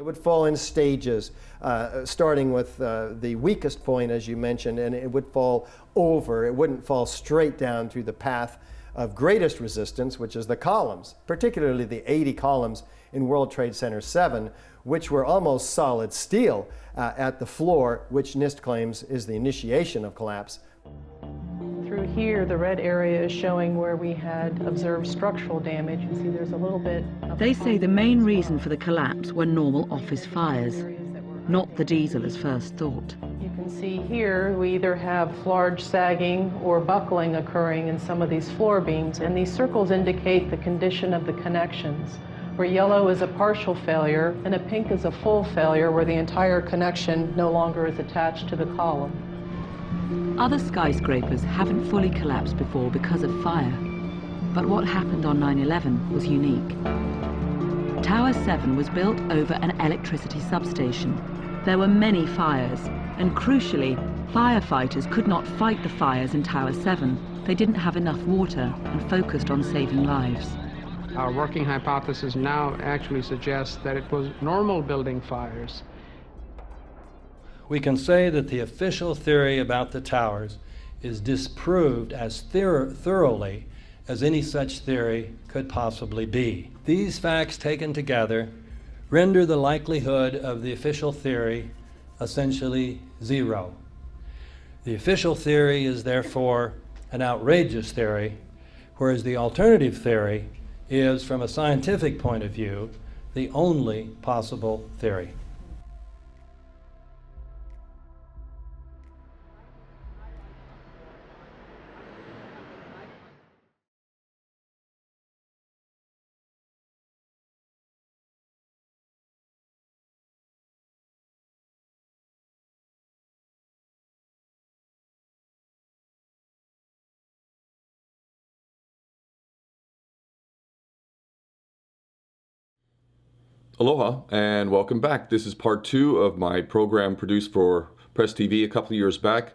It would fall in stages, starting with the weakest point, as you mentioned, and it would fall over. It wouldn't fall straight down through the path of greatest resistance, which is the columns, particularly the 80 columns in World Trade Center 7, which were almost solid steel at the floor, which NIST claims is the initiation of collapse. Through here, the red area is showing where we had observed structural damage. You see there's a little bit of... They say the main reason for the collapse were normal office fires, not the diesel as first thought. You can see here we either have large sagging or buckling occurring in some of these floor beams, and these circles indicate the condition of the connections, where yellow is a partial failure and a pink is a full failure where the entire connection no longer is attached to the column. Other skyscrapers haven't fully collapsed before because of fire, but what happened on 9/11 was unique. Tower 7 was built over an electricity substation. There were many fires, and crucially, firefighters could not fight the fires in Tower 7. They didn't have enough water and focused on saving lives. Our working hypothesis now actually suggests that it was normal building fires. We can say that the official theory about the towers is disproved as thoroughly as any such theory could possibly be. These facts taken together render the likelihood of the official theory essentially zero. The official theory is therefore an outrageous theory, whereas the alternative theory is, from a scientific point of view, the only possible theory. Aloha and welcome back. This is part 2 of my program produced for Press TV a couple of years back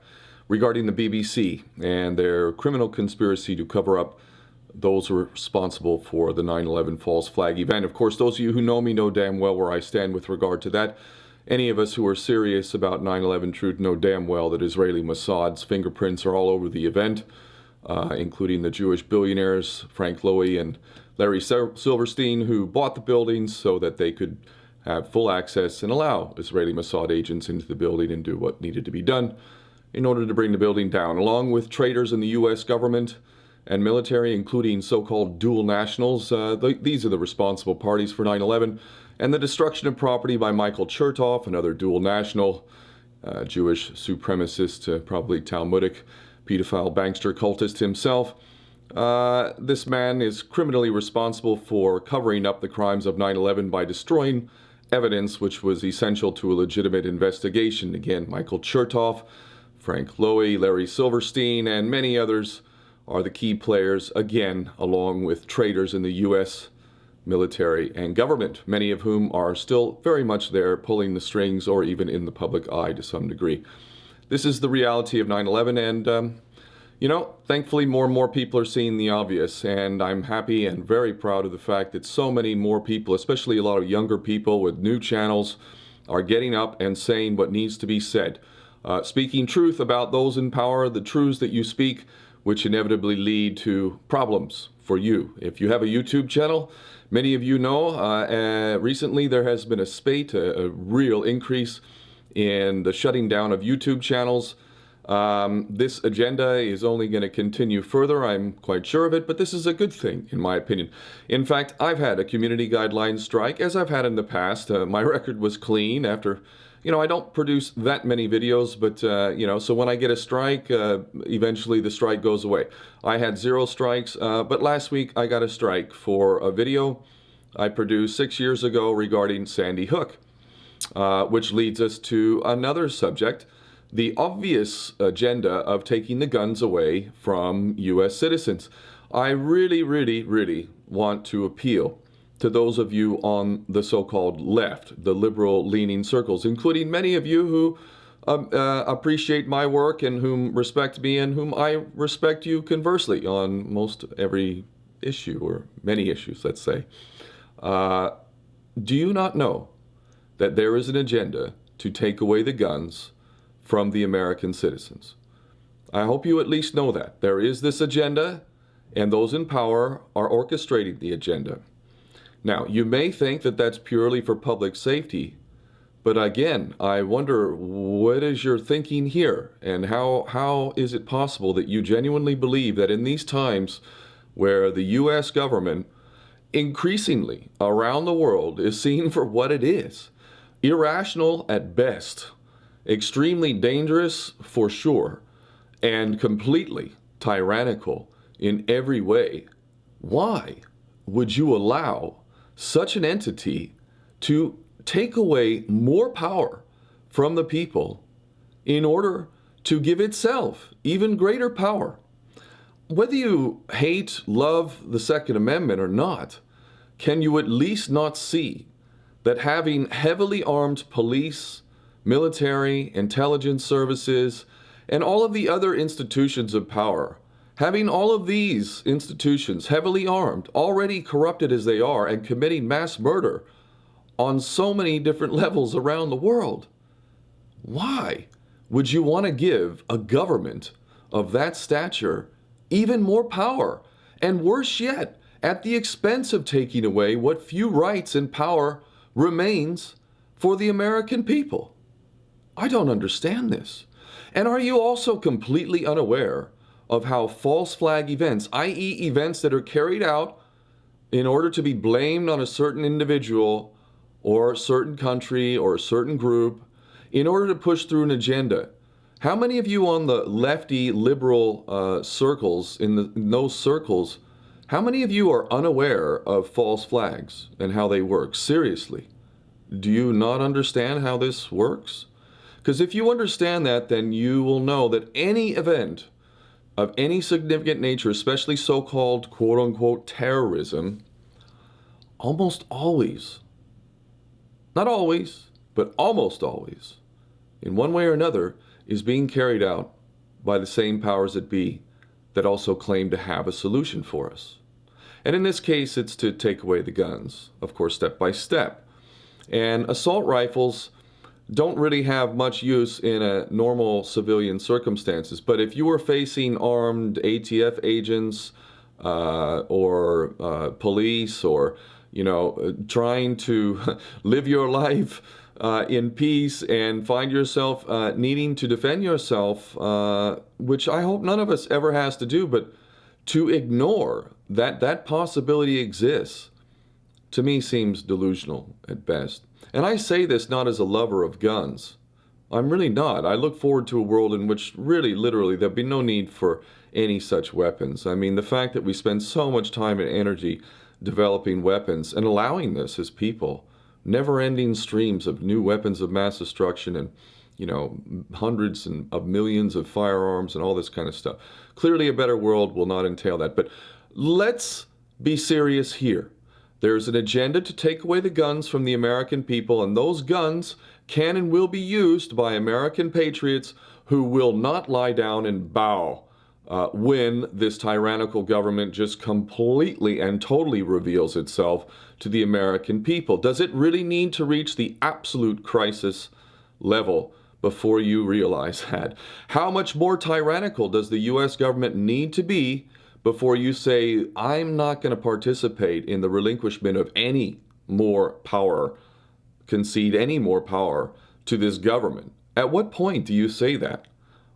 regarding the BBC and their criminal conspiracy to cover up those responsible for the 9/11 false flag event. Of course, those of you who know me know damn well where I stand with regard to that. Any of us who are serious about 9/11 truth know damn well that Israeli Mossad's fingerprints are all over the event, including the Jewish billionaires Frank Lowy and Larry Silverstein, who bought the buildings so that they could have full access and allow Israeli Mossad agents into the building and do what needed to be done in order to bring the building down, along with traitors in the U.S. government and military, including so-called dual nationals. These are the responsible parties for 9/11 and the destruction of property by Michael Chertoff, another dual national, Jewish supremacist, probably Talmudic, pedophile bankster cultist himself. This man is criminally responsible for covering up the crimes of 9/11 by destroying evidence which was essential to a legitimate investigation. Again, Michael Chertoff, Frank Lowy, Larry Silverstein, and many others are the key players, again, along with traitors in the U.S. military and government, many of whom are still very much there pulling the strings or even in the public eye to some degree. This is the reality of 9/11, and you know, thankfully more and more people are seeing the obvious, and I'm happy and very proud of the fact that so many more people, especially a lot of younger people with new channels, are getting up and saying what needs to be said. Speaking truth about those in power, the truths that you speak, which inevitably lead to problems for you. If you have a YouTube channel, many of you know, recently there has been a spate, a real increase in the shutting down of YouTube channels. This agenda is only going to continue further, I'm quite sure of it, but this is a good thing, in my opinion. In fact, I've had a community guidelines strike, as I've had in the past. My record was clean after, you know, I don't produce that many videos, but, you know, so when I get a strike, eventually the strike goes away. I had 0 strikes, but last week I got a strike for a video I produced 6 years ago regarding Sandy Hook, which leads us to another subject. The obvious agenda of taking the guns away from U.S. citizens. I really, really, really want to appeal to those of you on the so-called left, the liberal-leaning circles, including many of you who appreciate my work and whom respect me and whom I respect you conversely on most every issue, or many issues, let's say. Do you not know that there is an agenda to take away the guns from the American citizens. I hope you at least know that. There is this agenda, and those in power are orchestrating the agenda. Now, you may think that that's purely for public safety, but again, I wonder, what is your thinking here? And how is it possible that you genuinely believe that in these times where the U.S. government increasingly around the world is seen for what it is, irrational at best, extremely dangerous for sure, and completely tyrannical in every way, why would you allow such an entity to take away more power from the people in order to give itself even greater power? Whether you hate, love the Second Amendment or not, can you at least not see that having heavily armed police, military, intelligence services, and all of the other institutions of power, having all of these institutions heavily armed, already corrupted as they are, and committing mass murder on so many different levels around the world, why would you want to give a government of that stature even more power? And worse yet, at the expense of taking away what few rights and power remains for the American people. I don't understand this. And are you also completely unaware of how false flag events, i.e. events that are carried out in order to be blamed on a certain individual or a certain country or a certain group in order to push through an agenda? How many of you on the lefty liberal circles, in those circles, how many of you are unaware of false flags and how they work? Seriously, do you not understand how this works? Because if you understand that, then you will know that any event of any significant nature, especially so-called quote-unquote terrorism, almost always, not always, but almost always, in one way or another, is being carried out by the same powers that be that also claim to have a solution for us. And in this case, it's to take away the guns, of course, step by step. And assault rifles don't really have much use in a normal civilian circumstances. But if you were facing armed ATF agents or police, or trying to live your life in peace and find yourself needing to defend yourself, which I hope none of us ever has to do, but to ignore that possibility exists, to me seems delusional at best. And I say this not as a lover of guns. I'm really not. I look forward to a world in which really, literally, there'll be no need for any such weapons. I mean, the fact that we spend so much time and energy developing weapons and allowing this as people, never-ending streams of new weapons of mass destruction and, hundreds of millions of firearms and all this kind of stuff. Clearly, a better world will not entail that. But let's be serious here. There's an agenda to take away the guns from the American people, and those guns can and will be used by American patriots who will not lie down and bow when this tyrannical government just completely and totally reveals itself to the American people. Does it really need to reach the absolute crisis level before you realize that? How much more tyrannical does the U.S. government need to be before you say, I'm not going to participate in the relinquishment of any more power, concede any more power to this government? At what point do you say that?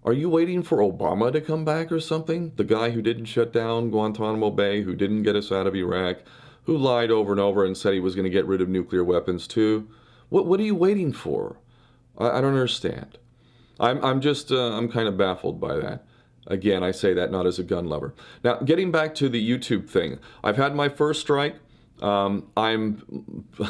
Are you waiting for Obama to come back or something? The guy who didn't shut down Guantanamo Bay, who didn't get us out of Iraq, who lied over and over and said he was going to get rid of nuclear weapons too? What are you waiting for? I don't understand. I'm kind of baffled by that. Again, I say that not as a gun lover. Now, getting back to the YouTube thing, I've had my first strike. I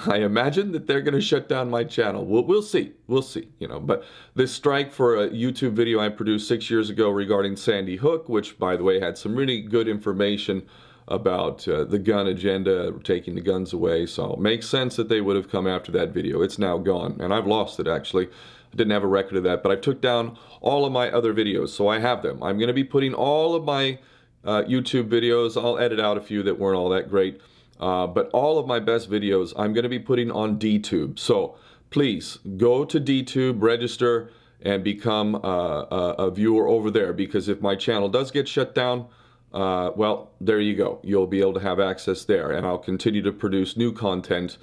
imagine that they're going to shut down my channel. We'll see. We'll see. But this strike for a YouTube video I produced 6 years ago regarding Sandy Hook, which, by the way, had some really good information about the gun agenda, taking the guns away. So it makes sense that they would have come after that video. It's now gone, and I've lost it, actually. I didn't have a record of that, but I took down all of my other videos, so I have them. I'm going to be putting all of my YouTube videos. I'll edit out a few that weren't all that great, but all of my best videos I'm going to be putting on DTube. So please go to DTube, register, and become a viewer over there, because if my channel does get shut down, well, there you go. You'll be able to have access there, and I'll continue to produce new content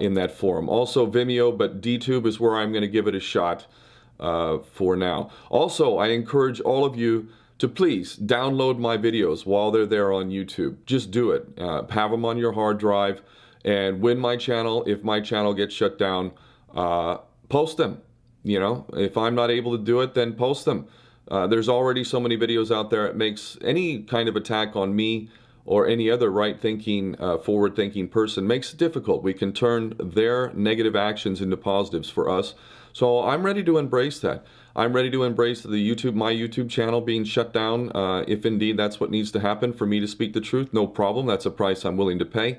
in that forum. Also Vimeo, but DTube is where I'm going to give it a shot for now. Also, I encourage all of you to please download my videos while they're there on YouTube. Just do it. Have them on your hard drive, and if my channel gets shut down, post them. You know, if I'm not able to do it, then post them. There's already so many videos out there. It makes any kind of attack on me or any other right-thinking, forward-thinking person makes it difficult. We can turn their negative actions into positives for us. So I'm ready to embrace that. I'm ready to embrace my YouTube channel being shut down. If indeed that's what needs to happen for me to speak the truth, no problem. That's a price I'm willing to pay.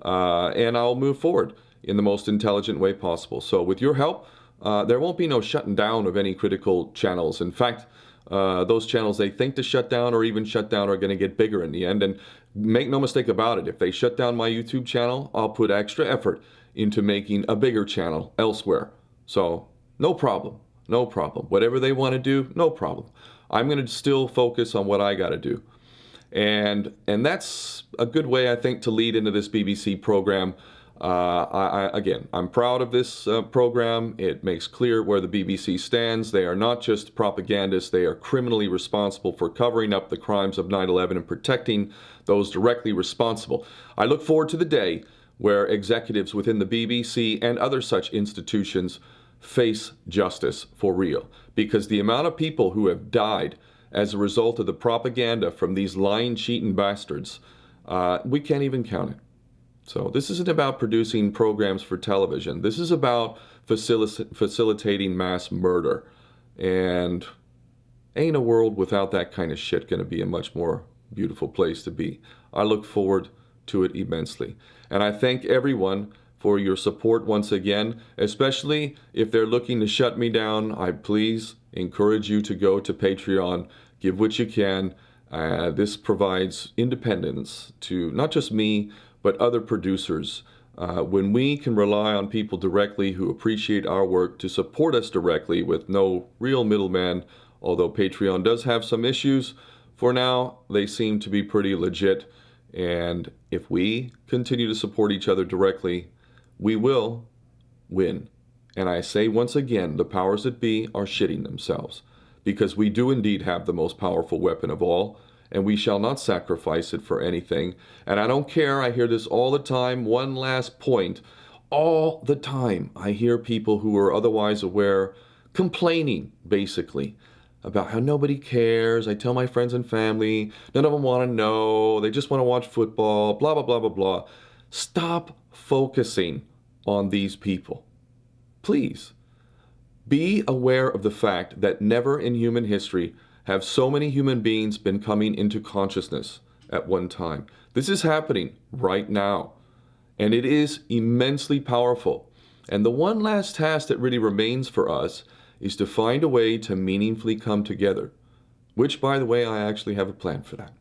And I'll move forward in the most intelligent way possible. So with your help, there won't be no shutting down of any critical channels. In fact, those channels they think to shut down or even shut down are going to get bigger in the end. And make no mistake about it, if they shut down my YouTube channel, I'll put extra effort into making a bigger channel elsewhere. So no problem, no problem. Whatever they want to do, no problem. I'm going to still focus on what I got to do. And that's a good way, I think, to lead into this BBC program. Again, I'm proud of this program. It makes clear where the BBC stands. They are not just propagandists. They are criminally responsible for covering up the crimes of 9/11 and protecting those directly responsible. I look forward to the day where executives within the BBC and other such institutions face justice for real, because the amount of people who have died as a result of the propaganda from these lying, cheating bastards, we can't even count it. So this isn't about producing programs for television. This is about facilitating mass murder. And ain't a world without that kind of shit going to be a much more beautiful place to be. I look forward to it immensely. And I thank everyone for your support once again, especially if they're looking to shut me down. I please encourage you to go to Patreon, give what you can. This provides independence to not just me, but other producers. When we can rely on people directly who appreciate our work to support us directly with no real middleman, although Patreon does have some issues, for now they seem to be pretty legit. And if we continue to support each other directly, we will win. And I say once again, the powers that be are shitting themselves, because we do indeed have the most powerful weapon of all, and we shall not sacrifice it for anything. And I don't care, I hear this all the time. One last point, all the time I hear people who are otherwise aware complaining, basically, about how nobody cares. I tell my friends and family, none of them want to know, they just want to watch football, blah, blah, blah, blah, blah. Stop focusing on these people. Please, be aware of the fact that never in human history have so many human beings been coming into consciousness at one time. This is happening right now, and it is immensely powerful. And the one last task that really remains for us is to find a way to meaningfully come together, which, by the way, I actually have a plan for that.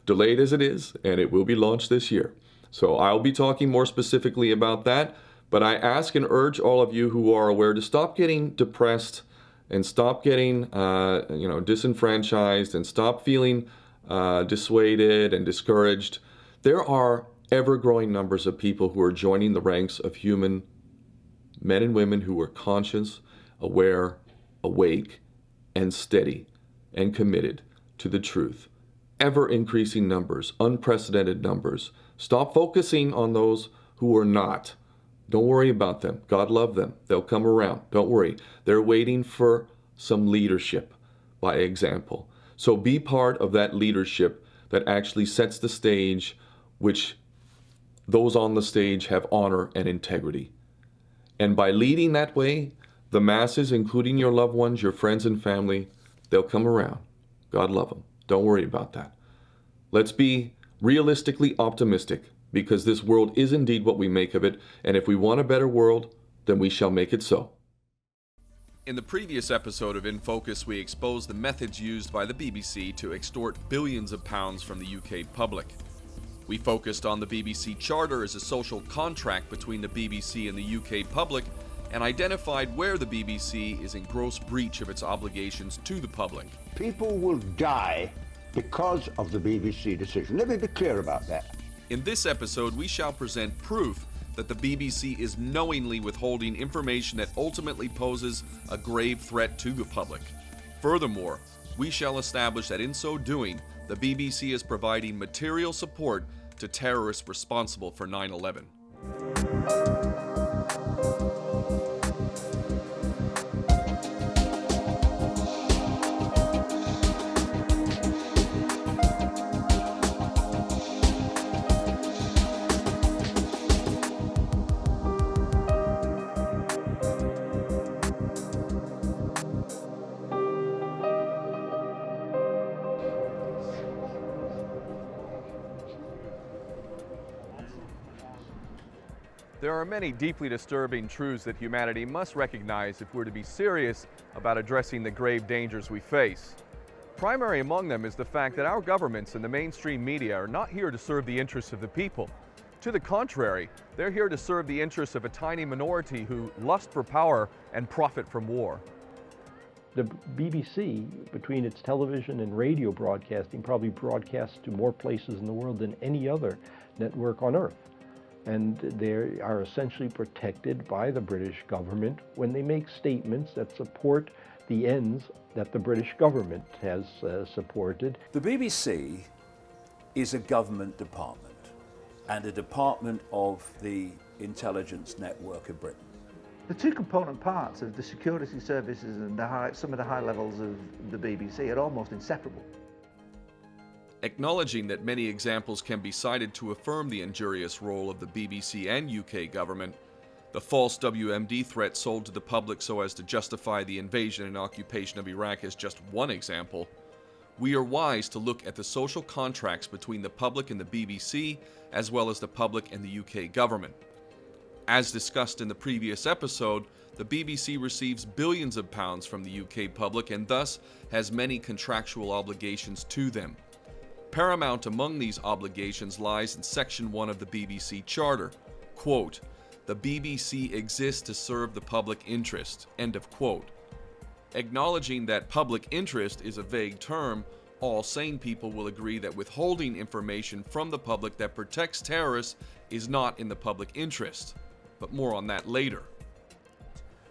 Delayed as it is, and it will be launched this year. So I'll be talking more specifically about that, but I ask and urge all of you who are aware to stop getting depressed and stop getting disenfranchised and stop feeling dissuaded and discouraged. There are ever-growing numbers of people who are joining the ranks of human men and women who are conscious, aware, awake, and steady, and committed to the truth. Ever-increasing numbers, unprecedented numbers. Stop focusing on those who are not. Don't worry about them. God love them. They'll come around. Don't worry. They're waiting for some leadership by example. So be part of that leadership that actually sets the stage, which those on the stage have honor and integrity. And by leading that way, the masses, including your loved ones, your friends and family, they'll come around. God love them. Don't worry about that. Let's be realistically optimistic, because this world is indeed what we make of it, and if we want a better world, then we shall make it so. In the previous episode of In Focus, we exposed the methods used by the BBC to extort billions of pounds from the UK public. We focused on the BBC Charter as a social contract between the BBC and the UK public, and identified where the BBC is in gross breach of its obligations to the public. People will die because of the BBC decision. Let me be clear about that. In this episode, we shall present proof that the BBC is knowingly withholding information that ultimately poses a grave threat to the public. Furthermore, we shall establish that in so doing, the BBC is providing material support to terrorists responsible for 9/11. There are many deeply disturbing truths that humanity must recognize if we're to be serious about addressing the grave dangers we face. Primary among them is the fact that our governments and the mainstream media are not here to serve the interests of the people. To the contrary, they're here to serve the interests of a tiny minority who lust for power and profit from war. The BBC, between its television and radio broadcasting, probably broadcasts to more places in the world than any other network on earth. And they are essentially protected by the British government when they make statements that support the ends that the British government has supported. The BBC is a government department and a department of the intelligence network of Britain. The two component parts of the security services and some of the high levels of the BBC are almost inseparable. Acknowledging that many examples can be cited to affirm the injurious role of the BBC and UK government, the false WMD threat sold to the public so as to justify the invasion and occupation of Iraq is just one example, we are wise to look at the social contracts between the public and the BBC, as well as the public and the UK government. As discussed in the previous episode, the BBC receives billions of pounds from the UK public and thus has many contractual obligations to them. Paramount among these obligations lies in Section 1 of the BBC Charter. Quote, "The BBC exists to serve the public interest." End of quote. Acknowledging that public interest is a vague term, all sane people will agree that withholding information from the public that protects terrorists is not in the public interest. But more on that later.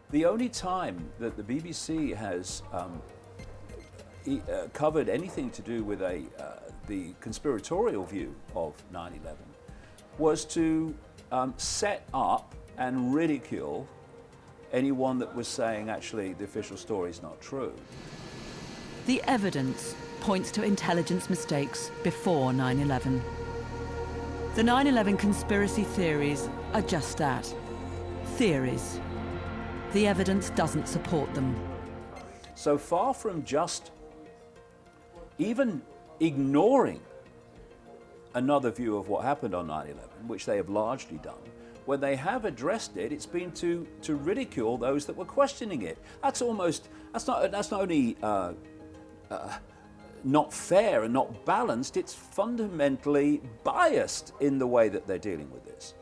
The only time that the BBC has covered anything to do with the conspiratorial view of 9/11 was to set up and ridicule anyone that was saying actually the official story is not true. The evidence points to intelligence mistakes before 9/11. The 9/11 conspiracy theories are just that, theories. The evidence doesn't support them. So far from just even ignoring another view of what happened on 9/11, which they have largely done, when they have addressed it, it's been to ridicule those that were questioning it. That's not only not fair and not balanced, it's fundamentally biased in the way that they're dealing with this.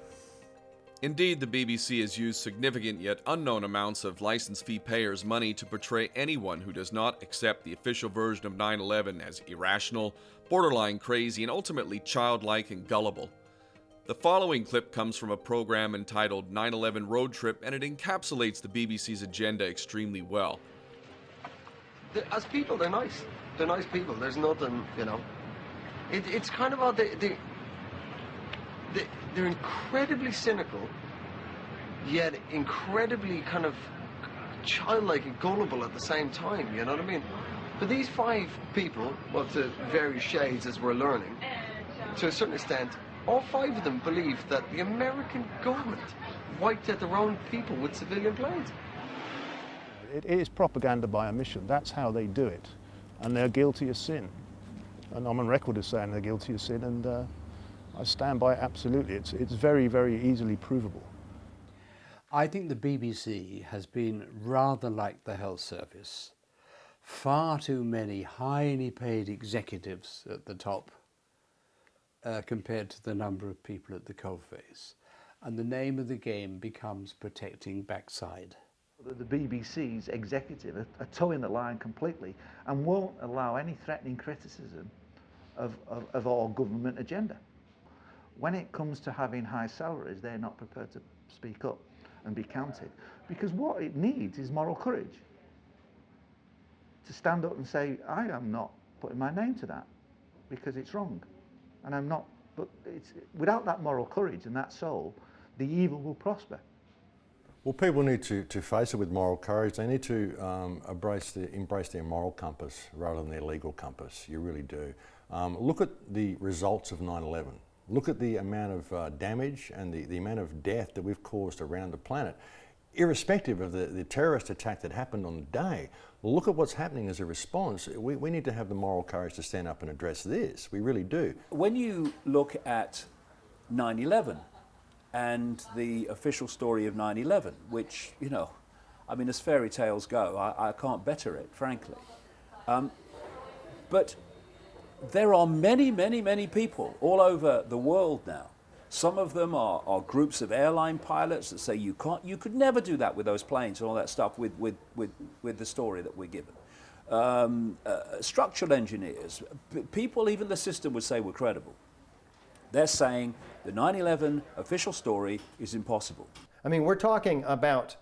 Indeed, the BBC has used significant yet unknown amounts of license fee payers' money to portray anyone who does not accept the official version of 9/11 as irrational, borderline crazy, and ultimately childlike and gullible. The following clip comes from a program entitled 9/11 Road Trip, and it encapsulates the BBC's agenda extremely well. As people, they're nice. They're nice people. There's nothing, you know. It's kind of odd. They're incredibly cynical, yet incredibly kind of childlike and gullible at the same time, you know what I mean? But these five people, well, to various shades as we're learning, to a certain extent, all five of them believe that the American government wiped out their own people with civilian planes. It is propaganda by omission. That's how they do it. And they're guilty of sin. And I'm on record as saying they're guilty of sin, and I stand by it absolutely. It's very, very easily provable. I think the BBC has been rather like the health service. Far too many highly paid executives at the top compared to the number of people at the coalface. And the name of the game becomes protecting backside. The BBC's executive are towing the line completely and won't allow any threatening criticism of our government agenda. When it comes to having high salaries, they're not prepared to speak up and be counted, because what it needs is moral courage to stand up and say, I am not putting my name to that because it's wrong, and I'm not. But without that moral courage and that soul, the evil will prosper. Well, people need to face it with moral courage. They need to embrace their moral compass rather than their legal compass. You really do. Look at the results of 9/11. Look at the amount of damage and the amount of death that we've caused around the planet. Irrespective of the terrorist attack that happened on the day, look at what's happening as a response. We need to have the moral courage to stand up and address this. We really do. When you look at 9/11, and the official story of 9/11, which, you know, I mean, as fairy tales go, I can't better it, frankly. But there are many, many, many people all over the world now. Some of them are groups of airline pilots that say you could never do that with those planes and all that stuff with the story that we're given. Structural engineers, people even the system would say were credible. They're saying the 9/11 official story is impossible. I mean, we're talking about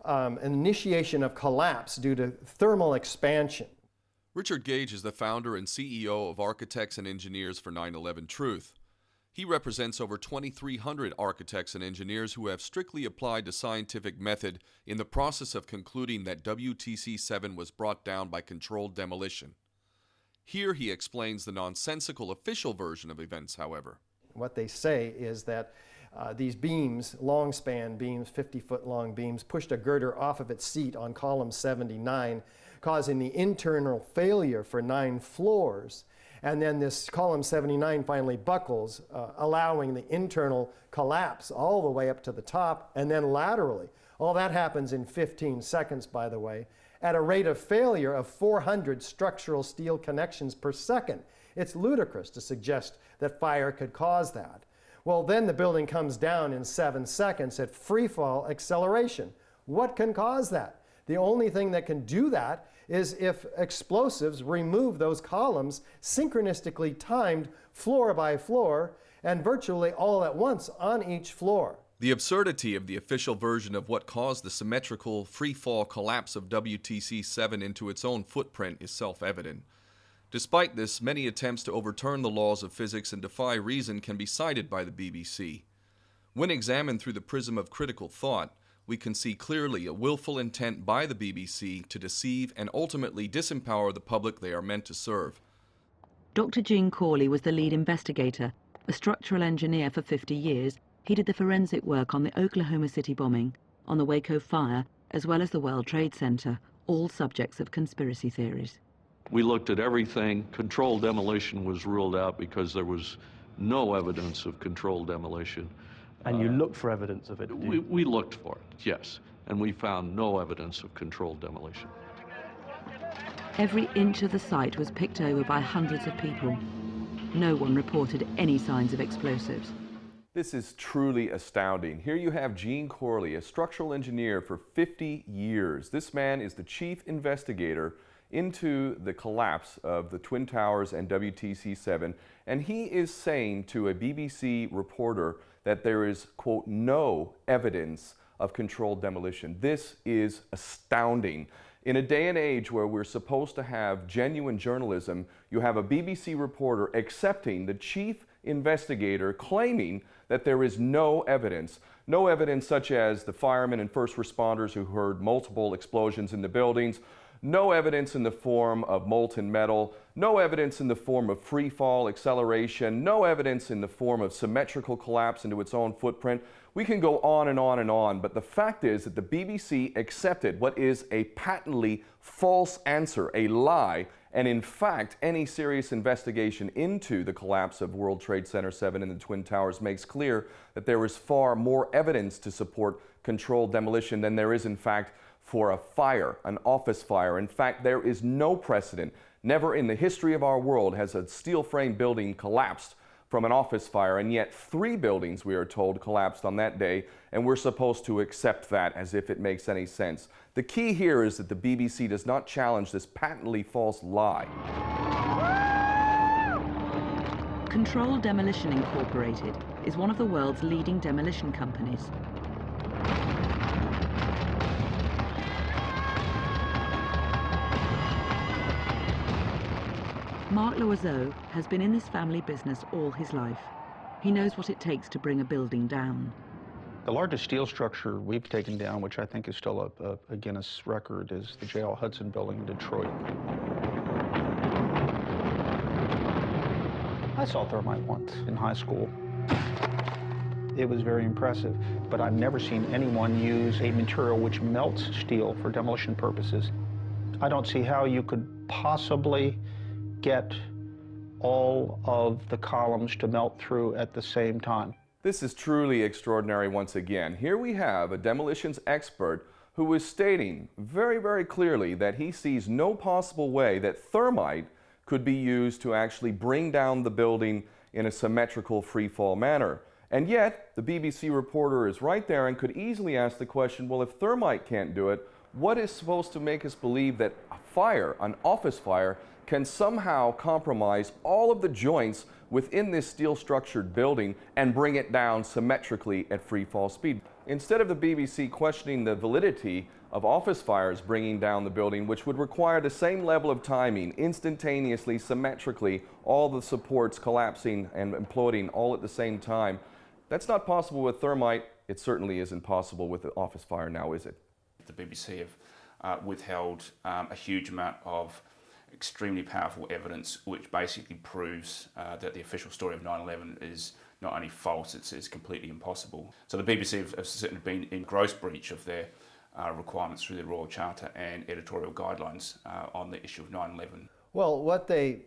an initiation of collapse due to thermal expansion. Richard Gage is the founder and CEO of Architects and Engineers for 9/11 Truth. He represents over 2,300 architects and engineers who have strictly applied the scientific method in the process of concluding that WTC-7 was brought down by controlled demolition. Here he explains the nonsensical official version of events, however. What they say is that these beams, long span beams, 50-foot long beams, pushed a girder off of its seat on column 79, causing the internal failure for 9 floors. And then this column 79 finally buckles, allowing the internal collapse all the way up to the top and then laterally. All that happens in 15 seconds, by the way, at a rate of failure of 400 structural steel connections per second. It's ludicrous to suggest that fire could cause that. Well, then the building comes down in 7 seconds at free fall acceleration. What can cause that? The only thing that can do that is if explosives remove those columns synchronistically timed floor by floor and virtually all at once on each floor. The absurdity of the official version of what caused the symmetrical free-fall collapse of WTC-7 into its own footprint is self-evident. Despite this, many attempts to overturn the laws of physics and defy reason can be cited by the BBC. When examined through the prism of critical thought, we can see clearly a willful intent by the BBC to deceive and ultimately disempower the public they are meant to serve. Dr. Gene Corley was the lead investigator. A structural engineer for 50 years, he did the forensic work on the Oklahoma City bombing, on the Waco fire, as well as the World Trade Center, all subjects of conspiracy theories. We looked at everything. Controlled demolition was ruled out because there was no evidence of controlled demolition. And you looked for evidence of it? We looked for it, yes. And we found no evidence of controlled demolition. Every inch of the site was picked over by hundreds of people. No one reported any signs of explosives. This is truly astounding. Here you have Gene Corley, a structural engineer for 50 years. This man is the chief investigator into the collapse of the Twin Towers and WTC-7, and he is saying to a BBC reporter that there is, quote, no evidence of controlled demolition. This is astounding. In a day and age where we're supposed to have genuine journalism, you have a BBC reporter accepting the chief investigator claiming that there is no evidence. No evidence such as the firemen and first responders who heard multiple explosions in the buildings, no evidence in the form of molten metal, no evidence in the form of free fall acceleration, no evidence in the form of symmetrical collapse into its own footprint. We can go on and on and on, but the fact is that the BBC accepted what is a patently false answer, a lie, and in fact, any serious investigation into the collapse of World Trade Center 7 and the Twin Towers makes clear that there is far more evidence to support controlled demolition than there is in fact for a fire, an office fire. In fact, there is no precedent. Never in the history of our world has a steel frame building collapsed from an office fire, and yet 3 buildings, we are told, collapsed on that day, and we're supposed to accept that as if it makes any sense. The key here is that the BBC does not challenge this patently false lie. Control Demolition Incorporated is one of the world's leading demolition companies. Mark Loiseau has been in this family business all his life. He knows what it takes to bring a building down. The largest steel structure we've taken down, which I think is still a Guinness record, is the J.L. Hudson building in Detroit. I saw thermite once in high school. It was very impressive, but I've never seen anyone use a material which melts steel for demolition purposes. I don't see how you could possibly get all of the columns to melt through at the same time. This is truly extraordinary once again. Here we have a demolitions expert who is stating very, very clearly that he sees no possible way that thermite could be used to actually bring down the building in a symmetrical free-fall manner. And yet, the BBC reporter is right there and could easily ask the question, well, if thermite can't do it, what is supposed to make us believe that a fire, an office fire, can somehow compromise all of the joints within this steel-structured building and bring it down symmetrically at free fall speed? Instead of the BBC questioning the validity of office fires bringing down the building, which would require the same level of timing, instantaneously, symmetrically, all the supports collapsing and imploding all at the same time, that's not possible with thermite. It certainly isn't possible with the office fire now, is it? The BBC have withheld a huge amount of extremely powerful evidence which basically proves that the official story of 9/11 is not only false, it's completely impossible. So the BBC have certainly been in gross breach of their requirements through the Royal Charter and editorial guidelines on the issue of 9/11. Well, what they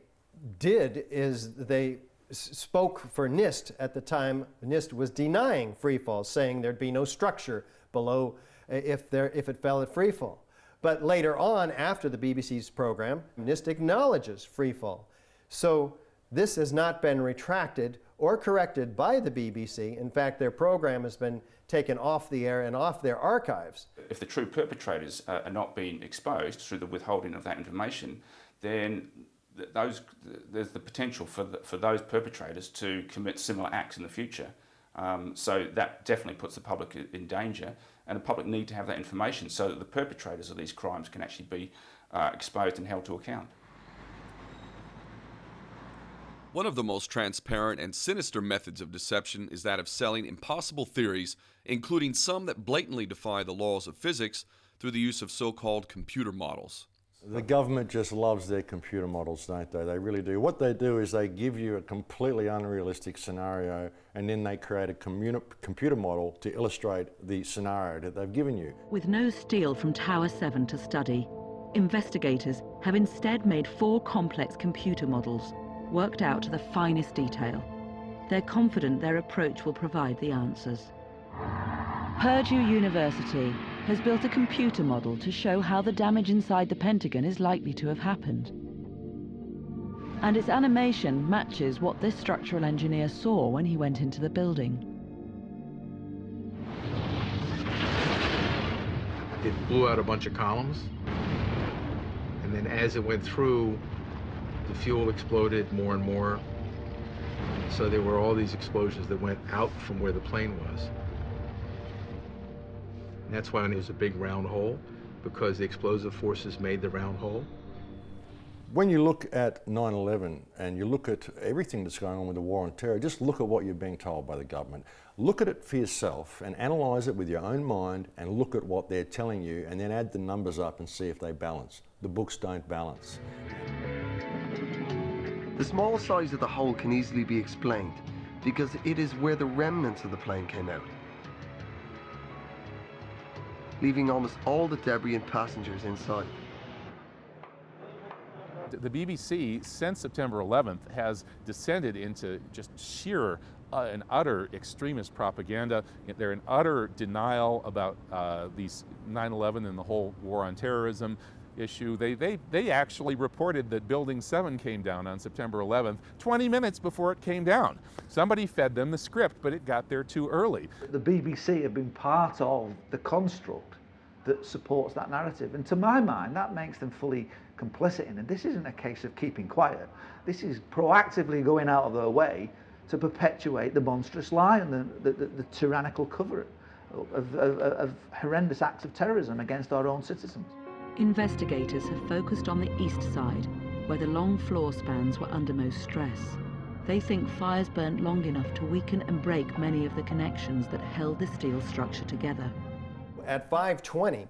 did is they spoke for NIST at the time. NIST was denying freefall, saying there'd be no structure below if it fell at freefall. But later on, after the BBC's program, NIST acknowledges freefall. So this has not been retracted or corrected by the BBC. In fact, their program has been taken off the air and off their archives. If the true perpetrators are not being exposed through the withholding of that information, then there's the potential for those perpetrators to commit similar acts in the future. So that definitely puts the public in danger, and the public need to have that information so that the perpetrators of these crimes can actually be exposed and held to account. One of the most transparent and sinister methods of deception is that of selling impossible theories, including some that blatantly defy the laws of physics, through the use of so-called computer models. The government just loves their computer models, don't they? They really do. What they do is they give you a completely unrealistic scenario, and then they create a computer model to illustrate the scenario that they've given you. With no steel from Tower 7 to study, investigators have instead made 4 complex computer models, worked out to the finest detail. They're confident their approach will provide the answers. Purdue University has built a computer model to show how the damage inside the Pentagon is likely to have happened. And its animation matches what this structural engineer saw when he went into the building. It blew out a bunch of columns, and then as it went through, the fuel exploded more and more. So there were all these explosions that went out from where the plane was. And that's why there's a big round hole, because the explosive forces made the round hole. When you look at 9/11 and you look at everything that's going on with the war on terror, just look at what you're being told by the government. Look at it for yourself and analyse it with your own mind, and look at what they're telling you, and then add the numbers up and see if they balance. The books don't balance. The small size of the hole can easily be explained because it is where the remnants of the plane came out, leaving almost all the debris and passengers inside. The BBC, since September 11th, has descended into just sheer and utter extremist propaganda. They're in utter denial about these 9/11 and the whole war on terrorism. issue, they actually reported that Building 7 came down on September 11th, 20 minutes before it came down. Somebody fed them the script, but it got there too early. The BBC have been part of the construct that supports that narrative, and to my mind that makes them fully complicit in it. This isn't a case of keeping quiet. This is proactively going out of their way to perpetuate the monstrous lie and the tyrannical cover of horrendous acts of terrorism against our own citizens. Investigators have focused on the east side, where the long floor spans were under most stress. They think fires burnt long enough to weaken and break many of the connections that held the steel structure together. At 5:20,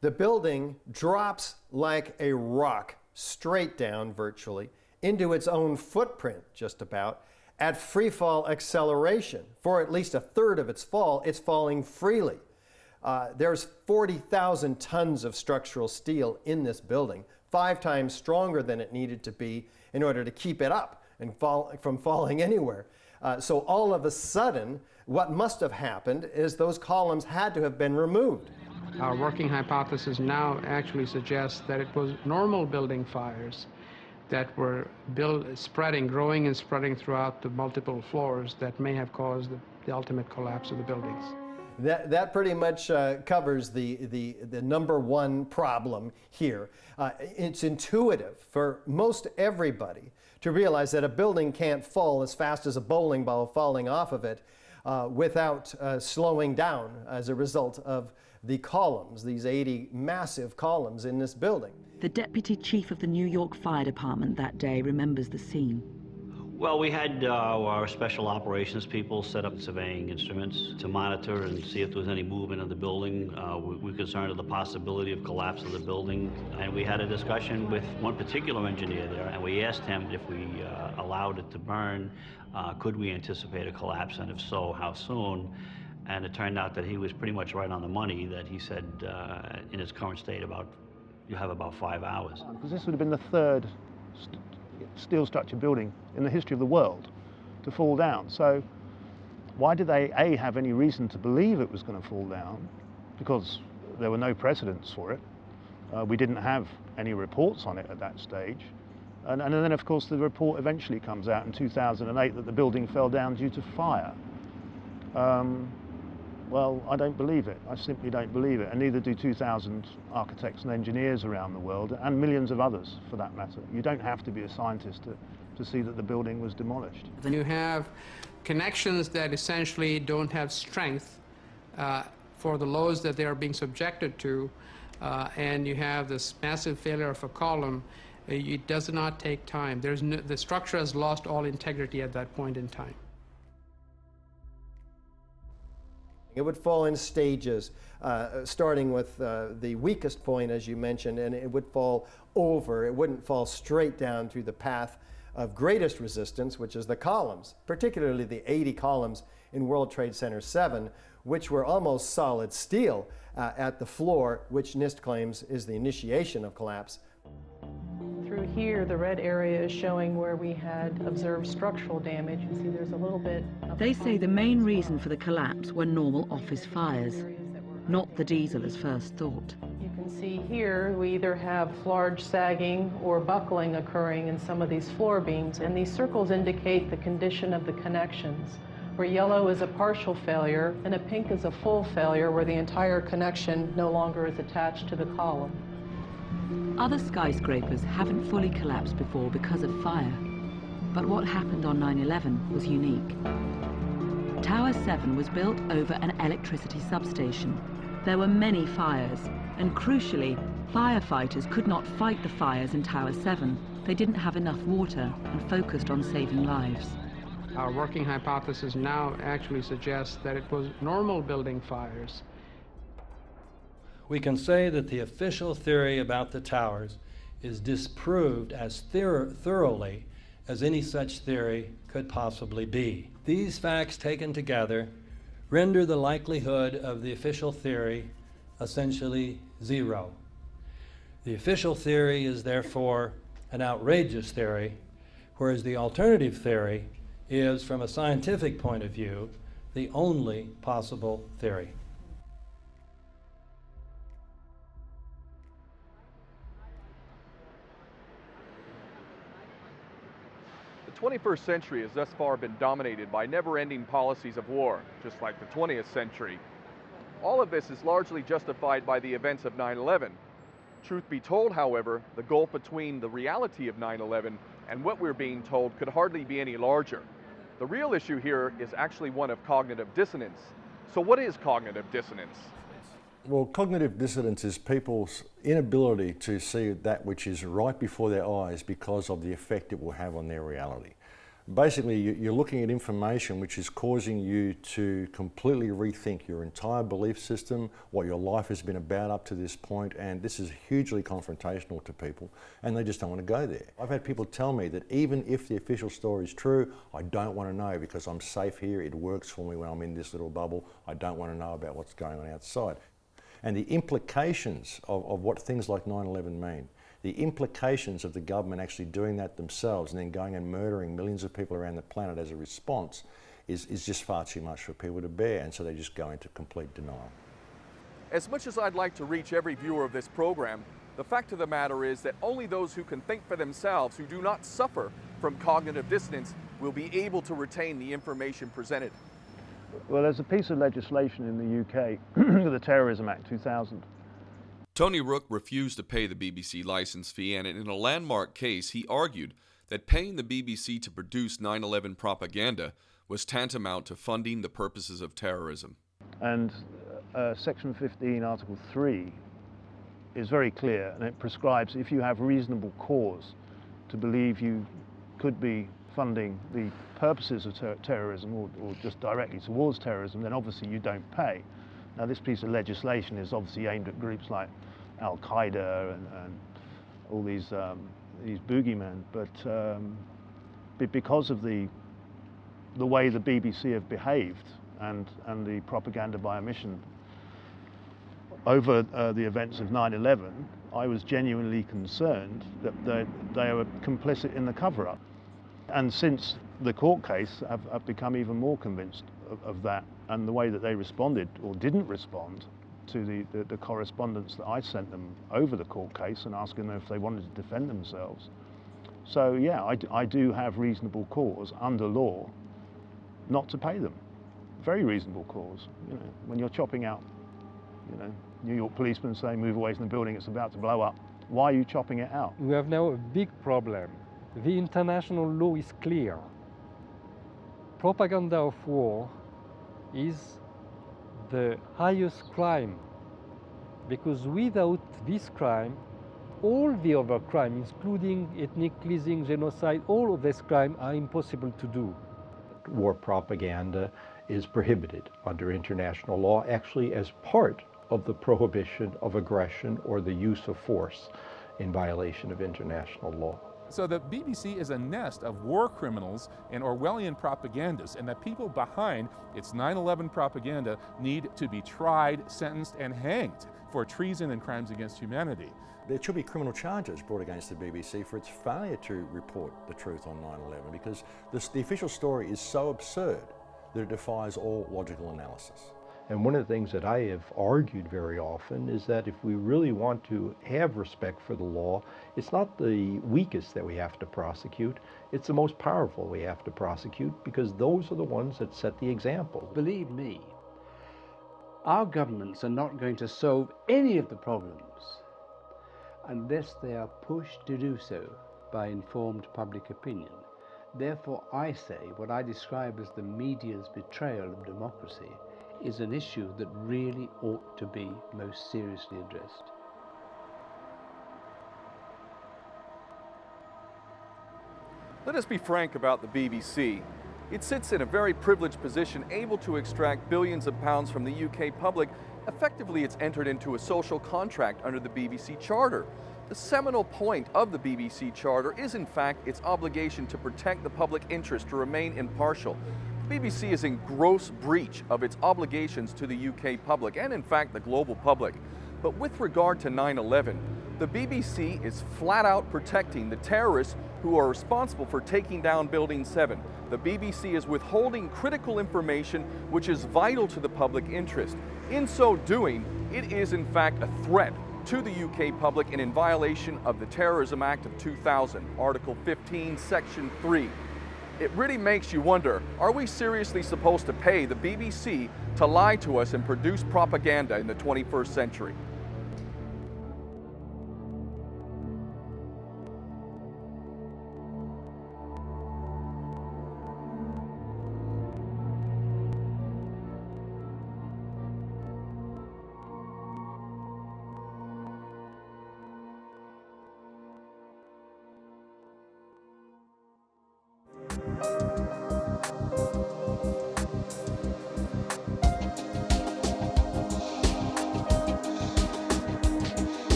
the building drops like a rock, straight down virtually, into its own footprint just about, at free fall acceleration. For at least a third of its fall, it's falling freely. There's 40,000 tons of structural steel in this building, 5 times stronger than it needed to be in order to keep it up and from falling anywhere. So all of a sudden, what must have happened is those columns had to have been removed. Our working hypothesis now actually suggests that it was normal building fires that were growing and spreading throughout the multiple floors that may have caused the ultimate collapse of the buildings. That pretty much covers the number one problem here. It's intuitive for most everybody to realize that a building can't fall as fast as a bowling ball falling off of it without slowing down as a result of the columns, these 80 massive columns in this building. The deputy chief of the New York Fire Department that day remembers the scene. Well, we had our special operations people set up surveying instruments to monitor and see if there was any movement in the building. We were concerned of the possibility of collapse of the building. And we had a discussion with one particular engineer there, and we asked him if we allowed it to burn, could we anticipate a collapse, and if so, how soon? And it turned out that he was pretty much right on the money, that he said in its current state you have about 5 hours. Because this would have been the third steel structure building in the history of the world to fall down. So why did they, A, have any reason to believe it was going to fall down? Because there were no precedents for it. We didn't have any reports on it at that stage. And then, of course, the report eventually comes out in 2008 that the building fell down due to fire. Well, I don't believe it. I simply don't believe it, and neither do 2,000 architects and engineers around the world, and millions of others for that matter. You don't have to be a scientist to see that the building was demolished. Then you have connections that essentially don't have strength for the loads that they are being subjected to, and you have this massive failure of a column. It does not take time. The structure has lost all integrity at that point in time. It would fall in stages, starting with the weakest point, as you mentioned, and it would fall over. It wouldn't fall straight down through the path of greatest resistance, which is the columns, particularly the 80 columns in World Trade Center 7, which were almost solid steel at the floor, which NIST claims is the initiation of collapse. Through here, the red area is showing where we had observed structural damage. You see there's a little bit of... They say the main reason for the collapse were normal office fires, not the diesel as first thought. You can see here we either have large sagging or buckling occurring in some of these floor beams, and these circles indicate the condition of the connections, where yellow is a partial failure and a pink is a full failure where the entire connection no longer is attached to the column. Other skyscrapers haven't fully collapsed before because of fire. But what happened on 9/11 was unique. Tower 7 was built over an electricity substation. There were many fires, and crucially, firefighters could not fight the fires in Tower 7. They didn't have enough water and focused on saving lives. Our working hypothesis now actually suggests that it was normal building fires. We can say that the official theory about the towers is disproved as thoroughly as any such theory could possibly be. These facts taken together render the likelihood of the official theory essentially zero. The official theory is therefore an outrageous theory, whereas the alternative theory is, from a scientific point of view, the only possible theory. The 21st century has thus far been dominated by never-ending policies of war, just like the 20th century. All of this is largely justified by the events of 9/11. Truth be told, however, the gulf between the reality of 9/11 and what we're being told could hardly be any larger. The real issue here is actually one of cognitive dissonance. So what is cognitive dissonance? Well, cognitive dissonance is people's inability to see that which is right before their eyes because of the effect it will have on their reality. Basically, you're looking at information which is causing you to completely rethink your entire belief system, what your life has been about up to this point, and this is hugely confrontational to people, and they just don't want to go there. I've had people tell me that even if the official story is true, I don't want to know because I'm safe here, it works for me when I'm in this little bubble, I don't want to know about what's going on outside. And the implications of what things like 9/11 mean, the implications of the government actually doing that themselves and then going and murdering millions of people around the planet as a response is just far too much for people to bear, and so they just go into complete denial. As much as I'd like to reach every viewer of this program, the fact of the matter is that only those who can think for themselves, who do not suffer from cognitive dissonance, will be able to retain the information presented. Well, there's a piece of legislation in the UK, the Terrorism Act 2000. Tony Rook refused to pay the BBC license fee, and in a landmark case, he argued that paying the BBC to produce 9/11 propaganda was tantamount to funding the purposes of terrorism. And Section 15, Article 3 is very clear, and it prescribes if you have reasonable cause to believe you could be funding the purposes of terrorism or just directly towards terrorism, then obviously you don't pay. Now, this piece of legislation is obviously aimed at groups like Al-Qaeda and all these boogeymen, but because of the way the BBC have behaved and the propaganda by omission over the events of 9/11, I was genuinely concerned that they were complicit in the cover-up. And since the court case, I've become even more convinced of that, and the way that they responded or didn't respond to the correspondence that I sent them over the court case and asking them if they wanted to defend themselves. So yeah, I do have reasonable cause under law not to pay them. Very reasonable cause. You know, when you're chopping out, you know, New York policemen saying move away from the building, it's about to blow up. Why are you chopping it out? We have now a big problem. The international law is clear. Propaganda of war is the highest crime, because without this crime, all the other crimes, including ethnic cleansing, genocide, all of these crimes are impossible to do. War propaganda is prohibited under international law, actually as part of the prohibition of aggression or the use of force in violation of international law. So the BBC is a nest of war criminals and Orwellian propagandists, and the people behind its 9/11 propaganda need to be tried, sentenced, and hanged for treason and crimes against humanity. There should be criminal charges brought against the BBC for its failure to report the truth on 9/11, because the official story is so absurd that it defies all logical analysis. And one of the things that I have argued very often is that if we really want to have respect for the law, it's not the weakest that we have to prosecute, it's the most powerful we have to prosecute, because those are the ones that set the example. Believe me, our governments are not going to solve any of the problems unless they are pushed to do so by informed public opinion. Therefore, I say what I describe as the media's betrayal of democracy is an issue that really ought to be most seriously addressed. Let us be frank about the BBC. It sits in a very privileged position, able to extract billions of pounds from the UK public. Effectively, it's entered into a social contract under the BBC Charter. The seminal point of the BBC Charter is, in fact, its obligation to protect the public interest, to remain impartial. The BBC is in gross breach of its obligations to the UK public and, in fact, the global public. But with regard to 9/11, the BBC is flat out protecting the terrorists who are responsible for taking down Building 7. The BBC is withholding critical information which is vital to the public interest. In so doing, it is, in fact, a threat to the UK public and in violation of the Terrorism Act of 2000, Article 15, Section 3. It really makes you wonder, are we seriously supposed to pay the BBC to lie to us and produce propaganda in the 21st century?